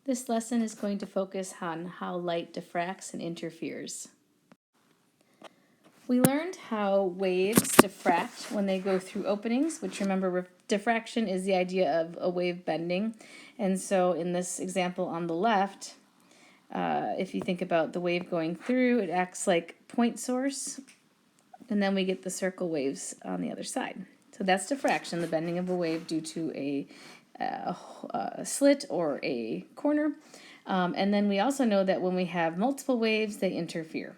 This lesson is going to focus on how light diffracts and interferes. We learned how waves diffract when they go through openings, which remember diffraction is the idea of a wave bending. And so in this example on the left, if you think about the wave going through, it acts like point source, and then we get the circle waves on the other side. So that's diffraction, the bending of a wave due to a slit or a corner. And then we also know that when we have multiple waves, they interfere.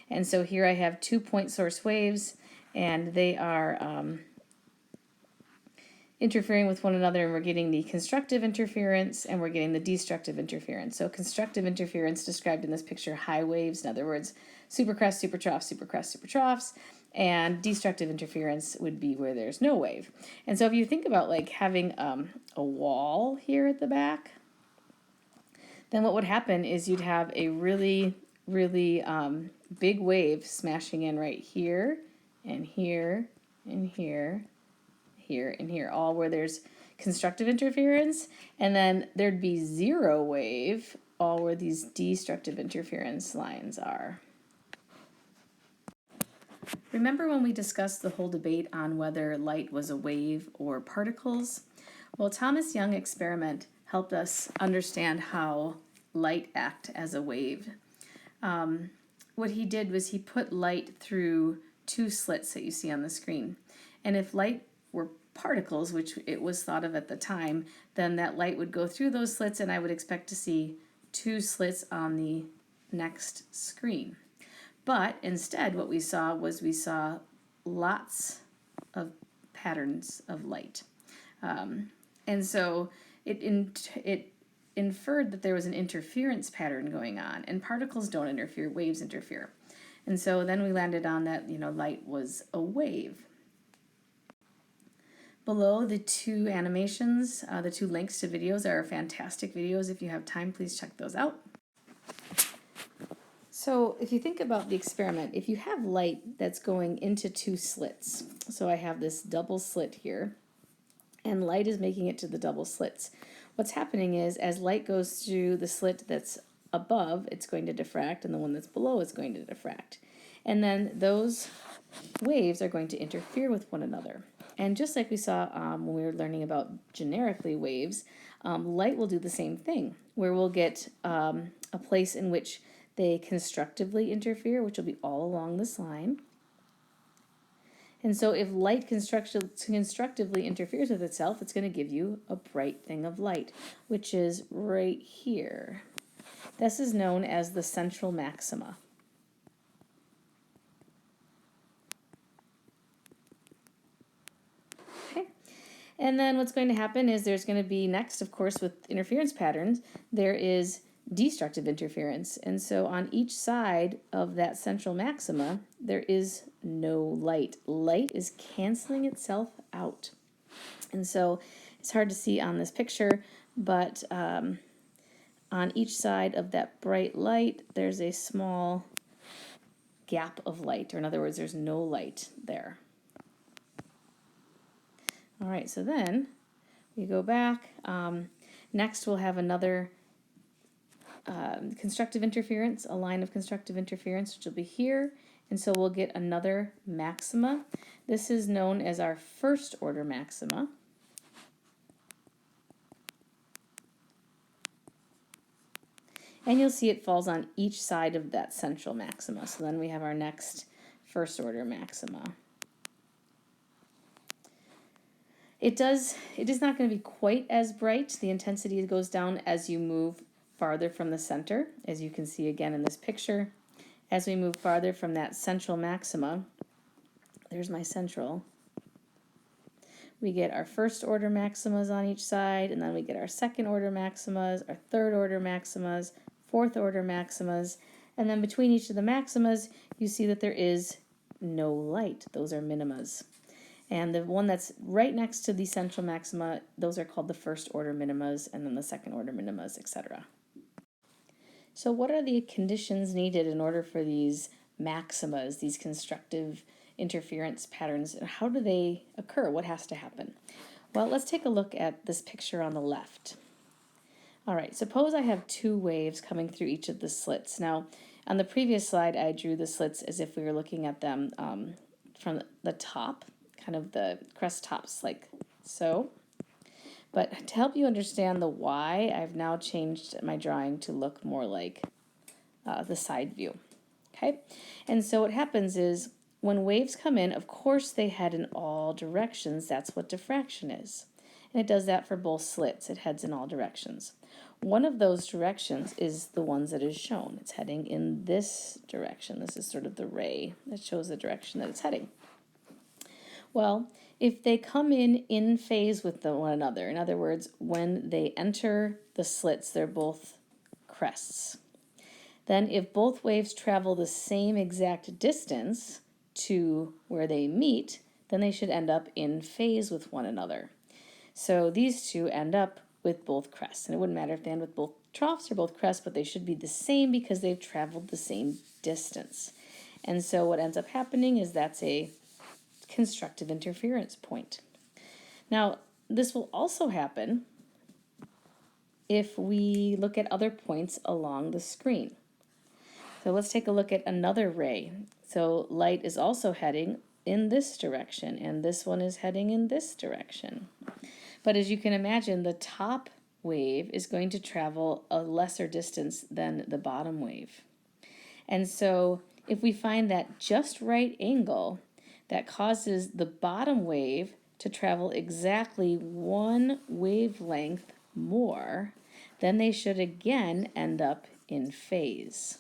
And so here I have 2 point source waves, and they are interfering with one another, and we're getting the constructive interference and we're getting the destructive interference. So constructive interference described in this picture, high waves, in other words, supercrest, supertrough, supercrest, supertroughs, and destructive interference would be where there's no wave. And so if you think about like having a wall here at the back, then what would happen is you'd have a really big wave smashing in right here and here and here, here and here, all where there's constructive interference, and then there'd be zero wave all where these destructive interference lines are. Remember when we discussed the whole debate on whether light was a wave or particles? Well, Thomas Young experiment helped us understand how light acts as a wave. What he did was he put light through 2 slits that you see on the screen. And if light were particles, which it was thought of at the time, then that light would go through those slits, and I would expect to see 2 slits on the next screen. But instead what we saw lots of patterns of light. And so it inferred that there was an interference pattern going on, and particles don't interfere, waves interfere. And so then we landed on that, light was a wave. Below the 2 animations, the 2 links to videos are fantastic videos. If you have time, please check those out. So if you think about the experiment, if you have light that's going into 2 slits, so I have this double slit here, and light is making it to the double slits. What's happening is as light goes through the slit that's above, it's going to diffract, and the one that's below is going to diffract. And then those waves are going to interfere with one another. And just like we saw when we were learning about generically waves, light will do the same thing, where we'll get a place in which they constructively interfere, which will be all along this line. And so if light constructively interferes with itself, it's going to give you a bright thing of light, which is right here. This is known as the central maxima. Okay. And then what's going to happen is there's going to be next, of course, with interference patterns, there is destructive interference. And so on each side of that central maxima, there is no light. Light is canceling itself out. And so it's hard to see on this picture, but on each side of that bright light, there's a small gap of light, or in other words, there's no light there. All right, so then we go back. Next, we'll have another constructive interference, a line of constructive interference, which will be here. And so we'll get another maxima. This is known as our first order maxima. And you'll see it falls on each side of that central maxima. So then we have our next first order maxima. It is not going to be quite as bright. The intensity goes down as you move farther from the center, as you can see again in this picture. As we move farther from that central maxima, there's my central, we get our first order maximas on each side, and then we get our second order maximas, our third order maximas, fourth order maximas, and then between each of the maximas, you see that there is no light. Those are minimas. And the one that's right next to the central maxima, those are called the first order minimas, and then the second order minimas, etc. So what are the conditions needed in order for these maximas, these constructive interference patterns, and how do they occur? What has to happen? Well, let's take a look at this picture on the left. All right, suppose I have two waves coming through each of the slits. Now, on the previous slide, I drew the slits as if we were looking at them from the top, kind of the crest tops, like so. But to help you understand the why, I've now changed my drawing to look more like the side view. Okay, and so what happens is when waves come in, of course they head in all directions. That's what diffraction is. And it does that for both slits. It heads in all directions. One of those directions is the ones that is shown. It's heading in this direction. This is sort of the ray that shows the direction that it's heading. Well, if they come in phase with one another, in other words, when they enter the slits, they're both crests. Then if both waves travel the same exact distance to where they meet, then they should end up in phase with one another. So these two end up with both crests. And it wouldn't matter if they end with both troughs or both crests, but they should be the same because they've traveled the same distance. And so what ends up happening is that's a constructive interference point. Now, this will also happen if we look at other points along the screen. So let's take a look at another ray. So light is also heading in this direction, and this one is heading in this direction. But as you can imagine, the top wave is going to travel a lesser distance than the bottom wave. And so if we find that just right angle that causes the bottom wave to travel exactly one wavelength more, then they should again end up in phase.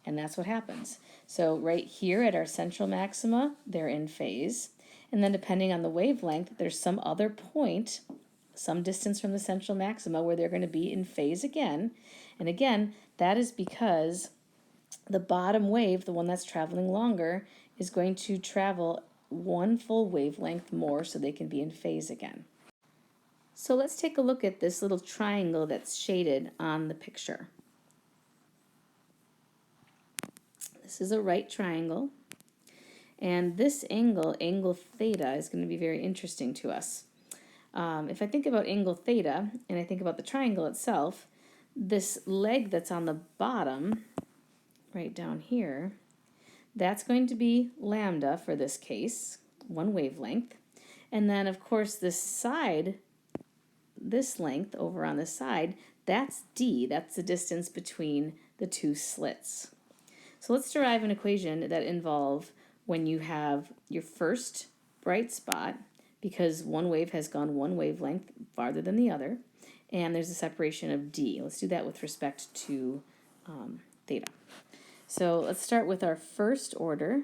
And that's what happens. So right here at our central maxima, they're in phase. And then depending on the wavelength, there's some other point, some distance from the central maxima, where they're going to be in phase again. And again, that is because the bottom wave, the one that's traveling longer, is going to travel one full wavelength more so they can be in phase again. So let's take a look at this little triangle that's shaded on the picture. This is a right triangle, and this angle, angle theta, is going to be very interesting to us. If I think about angle theta, and I think about the triangle itself, this leg that's on the bottom, right down here, that's going to be lambda for this case, one wavelength. And then, of course, this side, this length over on the side, that's d, that's the distance between the two slits. So let's derive an equation that involves when you have your first bright spot, because one wave has gone one wavelength farther than the other, and there's a separation of d. Let's do that with respect to theta. So let's start with our first order.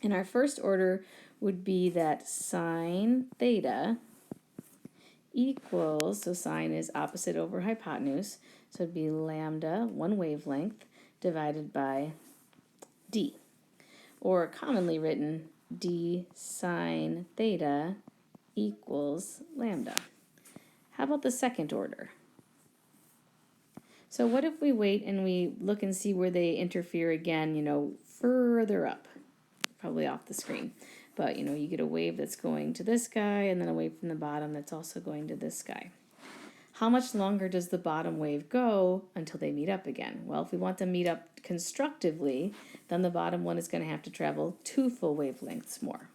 And our first order would be that sine theta equals, so sine is opposite over hypotenuse, so it'd be lambda, one wavelength, divided by d. Or commonly written, d sine theta equals lambda. How about the second order? So what if we wait and we look and see where they interfere again, further up, probably off the screen. But, you get a wave that's going to this guy and then a wave from the bottom that's also going to this guy. How much longer does the bottom wave go until they meet up again? Well, if we want them to meet up constructively, then the bottom one is going to have to travel 2 full wavelengths more.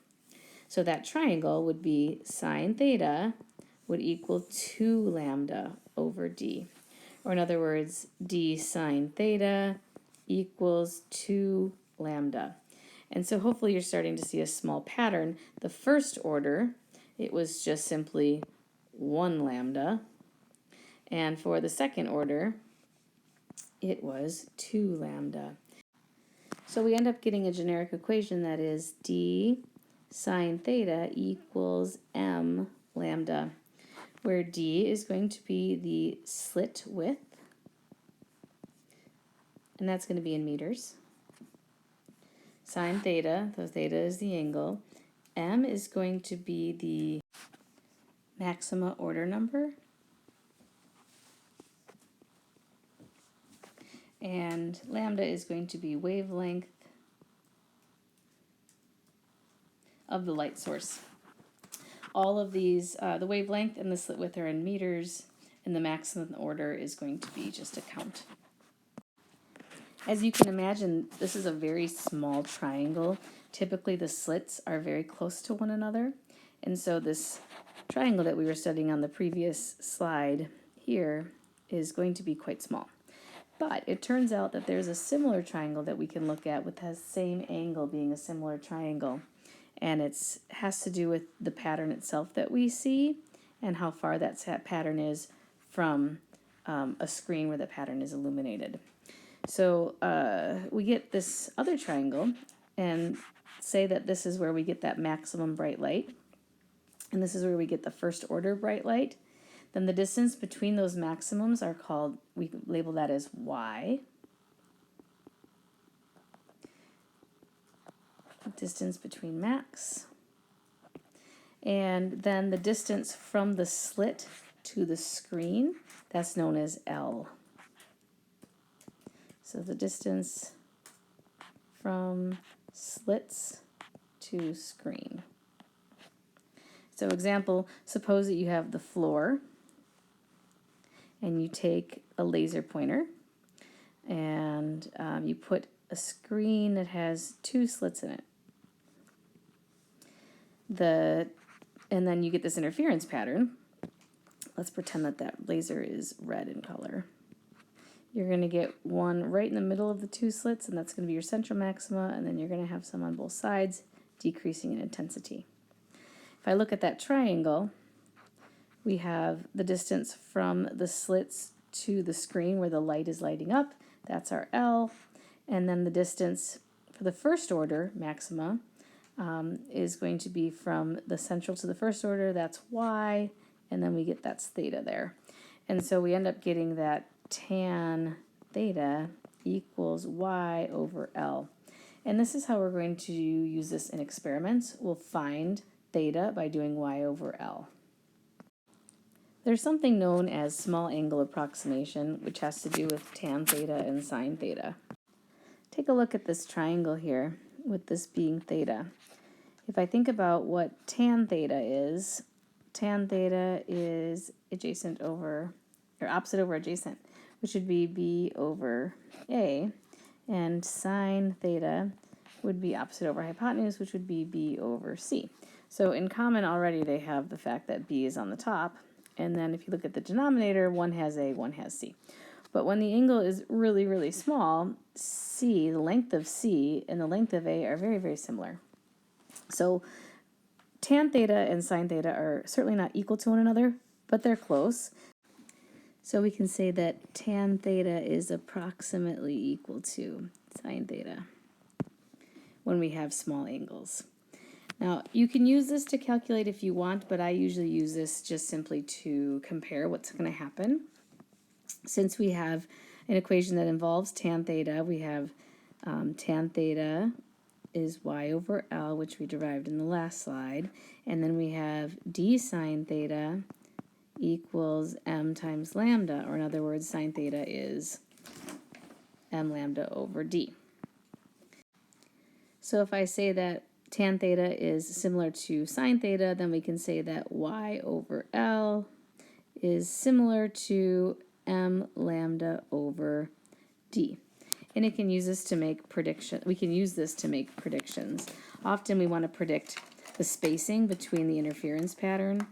So that triangle would be sine theta would equal 2 lambda over d. Or in other words, d sine theta equals 2 lambda. And so hopefully you're starting to see a small pattern. The first order, it was just simply 1 lambda. And for the second order, it was 2 lambda. So we end up getting a generic equation that is d sine theta equals m lambda, where d is going to be the slit width, and that's going to be in meters. Sine theta, so theta is the angle. M is going to be the maxima order number. And lambda is going to be wavelength of the light source. all of these, the wavelength and the slit width are in meters, and the maximum order is going to be just a count. As you can imagine, this is a very small triangle. Typically the slits are very close to one another, and so this triangle that we were studying on the previous slide here is going to be quite small. But it turns out that there's a similar triangle that we can look at with the same angle being a similar triangle. And it has to do with the pattern itself that we see and how far that pattern is from a screen where the pattern is illuminated. So we get this other triangle and say that this is where we get that maximum bright light. And this is where we get the first order bright light. Then the distance between those maximums are called, we label that as y. Distance between max. And then the distance from the slit to the screen, that's known as L. So the distance from slits to screen. So example, suppose that you have the floor and you take a laser pointer and you put a screen that has 2 slits in it. And then you get this interference pattern. Let's pretend that that laser is red in color. You're going to get one right in the middle of the 2 slits, and that's going to be your central maxima, and then you're going to have some on both sides, decreasing in intensity. If I look at that triangle, we have the distance from the slits to the screen where the light is lighting up, that's our L, and then the distance for the first order maxima is going to be from the central to the first order, that's Y, and then we get that's theta there. And so we end up getting that tan theta equals Y over L. And this is how we're going to use this in experiments. We'll find theta by doing Y over L. There's something known as small angle approximation, which has to do with tan theta and sine theta. Take a look at this triangle here, with this being theta. If I think about what tan theta is adjacent over, or opposite over adjacent, which would be B over A, and sine theta would be opposite over hypotenuse, which would be B over C. So in common already they have the fact that B is on the top, and then if you look at the denominator, one has A, one has C. But when the angle is really, really small, C, the length of C and the length of A are very, very similar. So tan theta and sine theta are certainly not equal to one another, but they're close. So we can say that tan theta is approximately equal to sine theta when we have small angles. Now, you can use this to calculate if you want, but I usually use this just simply to compare what's going to happen. Since we have an equation that involves tan theta, we have tan theta is y over L, which we derived in the last slide, and then we have d sine theta equals m times lambda, or in other words, sine theta is m lambda over d. So if I say that tan theta is similar to sine theta, then we can say that y over L is similar to m lambda over d. And it can use this to make predictions. We can use this to make predictions. Often we want to predict the spacing between the interference pattern.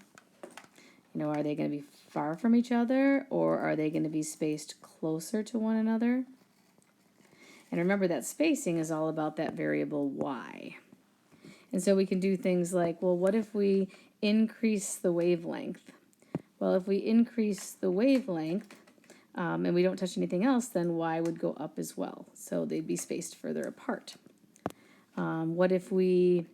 You know, are they going to be far from each other, or are they going to be spaced closer to one another? And remember that spacing is all about that variable y. And so we can do things like, well, what if we increase the wavelength? Well, if we increase the wavelength and we don't touch anything else, then y would go up as well. So they'd be spaced further apart. What if we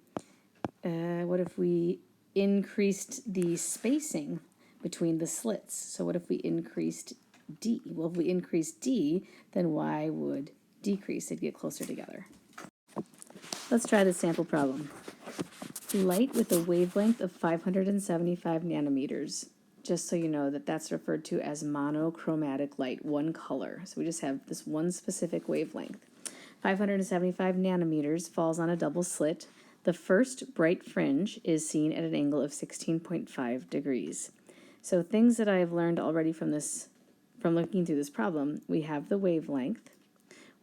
increased the spacing between the slits? So what if we increased d? Well, if we increased d, then y would decrease. They'd get closer together. Let's try the sample problem. Light with a wavelength of 575 nanometers. Just so you know that that's referred to as monochromatic light, one color. So we just have this one specific wavelength. 575 nanometers falls on a double slit. The first bright fringe is seen at an angle of 16.5 degrees. So things that I have learned already from looking through this problem, we have the wavelength.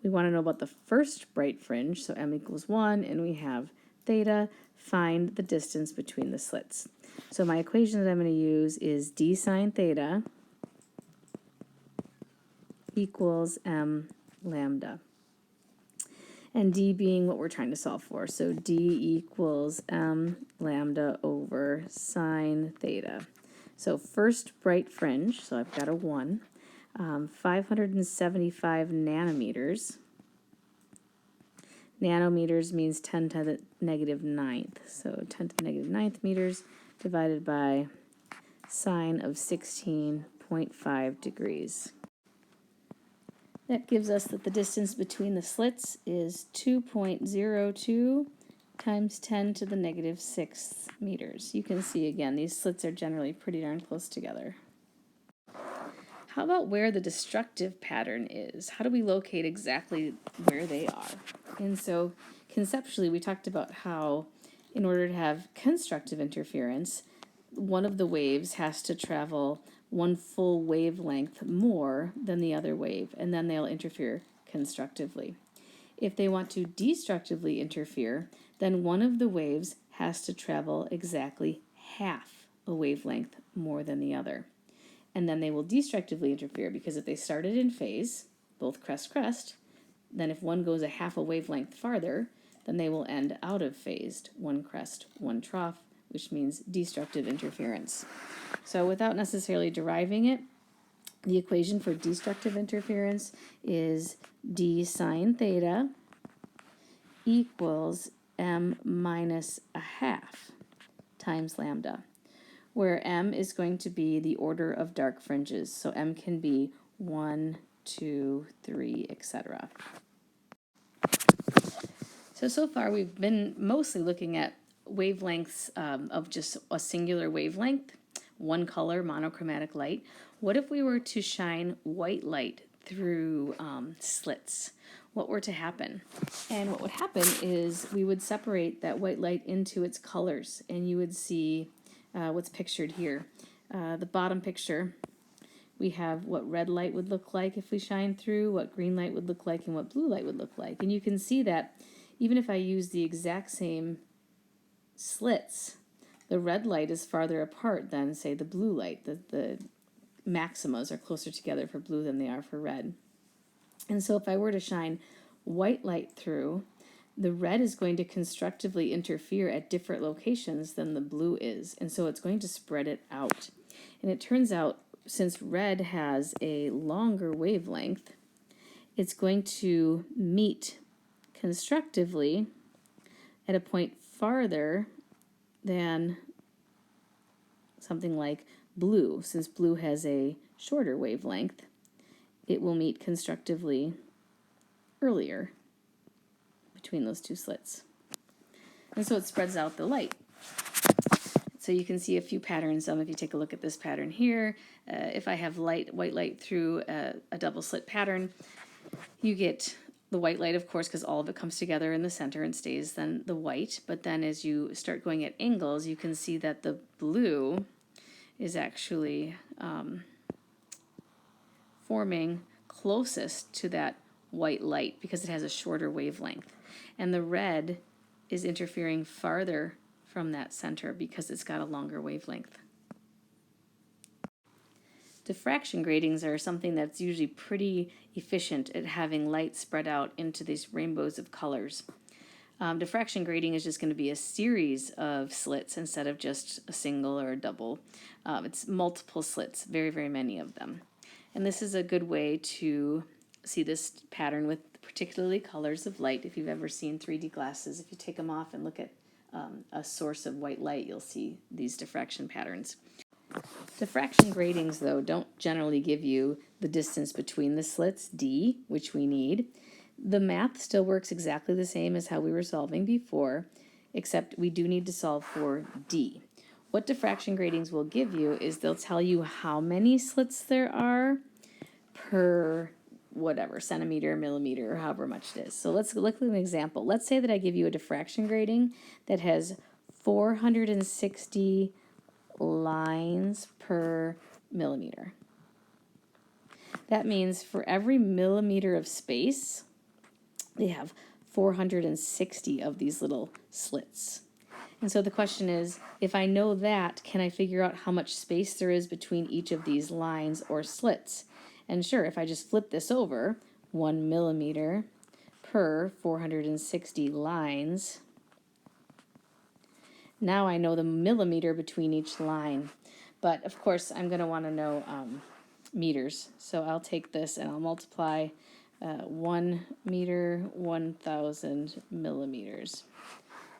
We want to know about the first bright fringe, so m equals 1, and we have theta. Find the distance between the slits. So my equation that I'm going to use is d sine theta equals m lambda. And d being what we're trying to solve for. So d equals m lambda over sine theta. So first bright fringe, so I've got a 1, 575 nanometers. Nanometers means 10 to the negative 9th. So 10 to the negative 9th meters divided by sine of 16.5 degrees. That gives us that the distance between the slits is 2.02 times 10 to the negative 6th meters. You can see again, these slits are generally pretty darn close together. How about where the destructive pattern is? How do we locate exactly where they are? And so conceptually, we talked about how in order to have constructive interference, one of the waves has to travel one full wavelength more than the other wave, and then they'll interfere constructively. If they want to destructively interfere, then one of the waves has to travel exactly half a wavelength more than the other. And then they will destructively interfere, because if they started in phase, both crest-crest, then if one goes a half a wavelength farther, then they will end out of phased, one crest, one trough, which means destructive interference. So without necessarily deriving it, the equation for destructive interference is d sine theta equals m minus a half times lambda, where m is going to be the order of dark fringes. So m can be 1, 2, 3, etc. So far we've been mostly looking at wavelengths of just a singular wavelength, one color, monochromatic light. What if we were to shine white light through slits? What were to happen? And what would happen is we would separate that white light into its colors, and you would see what's pictured here. The bottom picture, we have what red light would look like if we shine through, what green light would look like, and what blue light would look like. And you can see that even if I use the exact same slits, the red light is farther apart than, say, the blue light. The maximas are closer together for blue than they are for red. And so if I were to shine white light through, the red is going to constructively interfere at different locations than the blue is, and so it's going to spread it out. And it turns out, since red has a longer wavelength, it's going to meet constructively at a point farther than something like blue. Since blue has a shorter wavelength, it will meet constructively earlier between those two slits. And so it spreads out the light. So you can see a few patterns. If you take a look at this pattern here, if I have white light through a double slit pattern, you get the white light, of course, because all of it comes together in the center and stays then the white. But then as you start going at angles, you can see that the blue is actually forming closest to that white light because it has a shorter wavelength. And the red is interfering farther from that center because it's got a longer wavelength. Diffraction gratings are something that's usually pretty efficient at having light spread out into these rainbows of colors. Diffraction grating is just going to be a series of slits instead of just a single or a double. It's multiple slits, very, very many of them. And this is a good way to see this pattern with particularly colors of light. If you've ever seen 3D glasses, if you take them off and look at a source of white light, you'll see these diffraction patterns. Diffraction gratings, though, don't generally give you the distance between the slits, d, which we need. The math still works exactly the same as how we were solving before, except we do need to solve for d. What diffraction gratings will give you is they'll tell you how many slits there are per whatever, centimeter, millimeter, or however much it is. So let's look at an example. Let's say that I give you a diffraction grating that has 460 lines per millimeter. That means for every millimeter of space, they have 460 of these little slits. And so the question is, if I know that, can I figure out how much space there is between each of these lines or slits? And sure, if I just flip this over, 1 millimeter per 460 lines, now I know the millimeter between each line. But of course, I'm going to want to know meters. So I'll take this and I'll multiply 1 meter, 1,000 millimeters.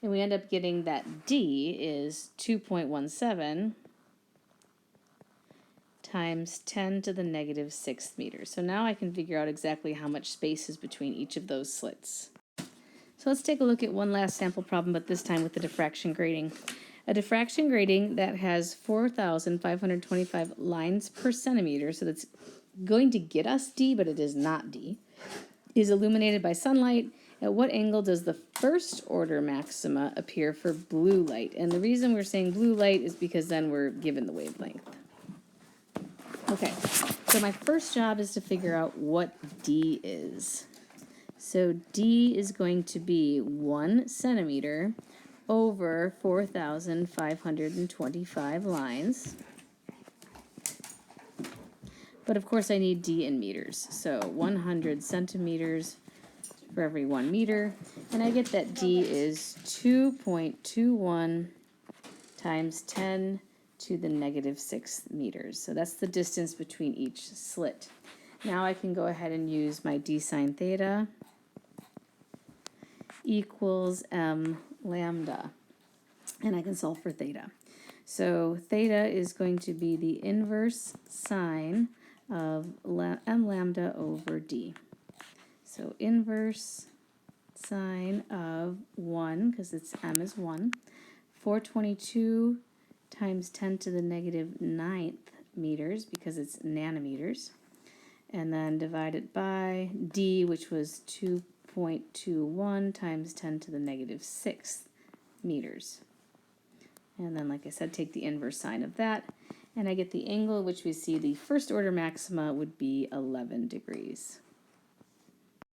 And we end up getting that D is 2.17 times 10 to the negative 6 meters. So now I can figure out exactly how much space is between each of those slits. So let's take a look at one last sample problem, but this time with the diffraction grating. A diffraction grating that has 4,525 lines per centimeter, so that's going to get us D, but it is not D, is illuminated by sunlight. At what angle does the first order maxima appear for blue light? And the reason we're saying blue light is because then we're given the wavelength. Okay, so my first job is to figure out what D is. So D is going to be 1 centimeter over 4,525 lines. But of course I need D in meters. So 100 centimeters for every 1 meter, and I get that D is 2.21 times 10 to the negative 6 meters. So that's the distance between each slit. Now I can go ahead and use my d sine theta equals m lambda, and I can solve for theta. So theta is going to be the inverse sine of m lambda over d. So inverse sine of 1, because it's m is 1, 422 times 10 to the negative 9th meters, because it's nanometers, and then divided by d, which was 2.21 times 10 to the negative 6th meters. And then, like I said, take the inverse sine of that, and I get the angle, which we see the first order maxima would be 11 degrees.